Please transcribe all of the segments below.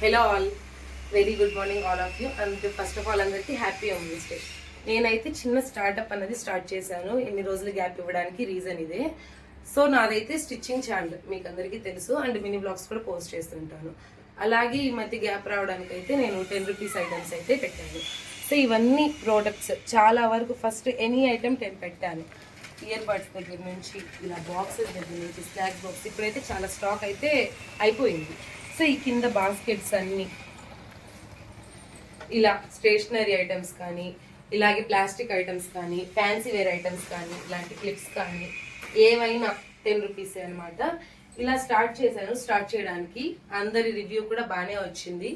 Hello all, very good morning all of you. And first of all అందరికీ happy women's day. నేనైతే చిన్న startup అనేది start చేశాను. ఎన్ని రోజులు గ్యాప్ ఇవ్వడానికి రీజన్ ఇదే. సో నాదైతే స్టిచ్చింగ్ ఛానల్ మీకు అందరికీ తెలుసు, అండ్ మినీ బ్లాగ్స్ కూడా పోస్ట్ చేస్తుంటాను. అలాగే ఈ మధ్య గ్యాప్ రావడానికి అయితే నేను 10 రూపీస్ ఐటమ్స్ అయితే పెట్టాను. సో ఇవన్నీ ప్రోడక్ట్స్ చాలా వరకు ఫస్ట్ ఎనీ ఐటమ్ 10 పెట్టాను. ఇయర్ బడ్స్ దగ్గర నుంచి ఇలా బాక్సెస్ దగ్గర నుంచి స్నాక్స్ బాక్స్ ఇప్పుడైతే చాలా స్టాక్ అయితే అయిపోయింది. సో ఈ కింద బాస్కెట్స్ అన్నీ ఇలా స్టేషనరీ ఐటమ్స్ కానీ, ఇలాగే ప్లాస్టిక్ ఐటమ్స్ కానీ, ఫ్యాన్సీ వేర్ ఐటమ్స్ కానీ, ఇలాంటి క్లిప్స్ కానీ ఏవైనా 10 రూపీసే అనమాట. ఇలా స్టార్ట్ చేశాను. స్టార్ట్ చేయడానికి అందరి రివ్యూ కూడా బాగానే వచ్చింది.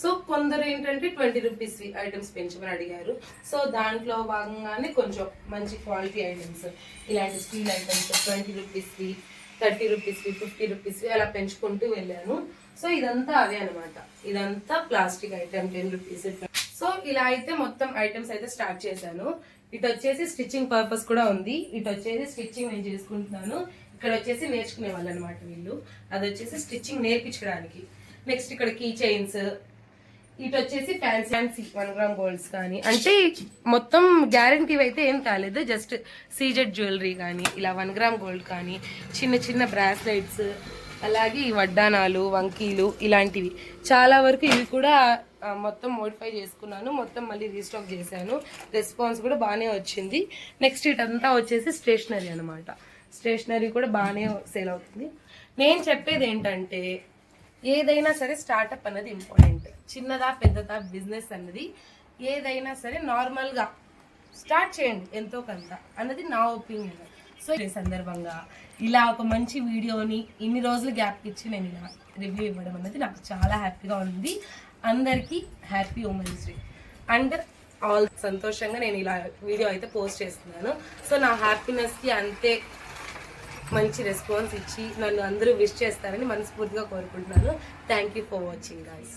సో కొందరు ఏంటంటే 20 రూపీస్ ఐటమ్స్ పెంచమని అడిగారు. సో దాంట్లో భాగంగానే కొంచెం మంచి క్వాలిటీ ఐటమ్స్, ఇలాంటి స్టీల్ ఐటమ్స్ 20 రూపీస్వి, 30 రూపీస్వి, 50 రూపీస్వి అలా పెంచుకుంటూ వెళ్ళాను. సో ఇదంతా అవే అనమాట. ఇదంతా ప్లాస్టిక్ ఐటమ్ 10 రూపీస్. సో ఇలా అయితే మొత్తం ఐటమ్స్ అయితే స్టార్ట్ చేశాను. ఇటు వచ్చేసి స్టిచ్చింగ్ పర్పస్ కూడా ఉంది. ఇటు వచ్చేసి స్టిచ్చింగ్ నేను చేసుకుంటున్నాను. ఇక్కడ వచ్చేసి నేర్చుకునే వాళ్ళు అనమాట వీళ్ళు. అది వచ్చేసి స్టిచ్చింగ్ నేర్పించడానికి. నెక్స్ట్ ఇక్కడ కీ చైన్స్, ఇటు వచ్చేసి ఫ్యాన్సీ 1 గ్రామ్ గోల్డ్స్ కానీ, అంటే మొత్తం గ్యారంటీ అయితే ఏం కాలేదు. జస్ట్ సీజెడ్ జ్యువెలరీ కానీ, ఇలా 1 గ్రామ్ గోల్డ్ కానీ, చిన్న చిన్న బ్రాస్లెట్స్, అలాగే ఈ వడ్డానాలు, వంకీలు ఇలాంటివి చాలా వరకు ఇవి కూడా మొత్తం మోడిఫై చేసుకున్నాను. మొత్తం మళ్ళీ రీస్టాక్ చేశాను. రెస్పాన్స్ కూడా బాగానే వచ్చింది. నెక్స్ట్ ఇటంతా వచ్చేసి స్టేషనరీ అనమాట. స్టేషనరీ కూడా బాగానే సేల్ అవుతుంది. నేను చెప్పేది ఏంటంటే ఏదైనా సరే స్టార్టప్ అన్నది ఇంపార్టెంట్. చిన్నదా పెద్దదా బిజినెస్ అన్నది ఏదైనా సరే నార్మల్గా స్టార్ట్ చేయండి ఎంతో కొంత అన్నది నా ఒపీనియన్. సో ఈ సందర్భంగా ఇలా ఒక మంచి వీడియోని ఇన్ని రోజులు గ్యాప్ ఇచ్చి నేను ఇలా రివ్యూ ఇవ్వడం అనేది నాకు చాలా హ్యాపీగా ఉంది. అందరికీ happy women's day and all. సంతోషంగా నేను ఇలా వీడియో అయితే పోస్ట్ చేస్తున్నాను. సో నా హ్యాపీనెస్కి అంతే మంచి రెస్పాన్స్ ఇచ్చి నన్ను అందరూ విష్ చేస్తారని మనస్ఫూర్తిగా కోరుకుంటున్నాను. Thank you for watching guys.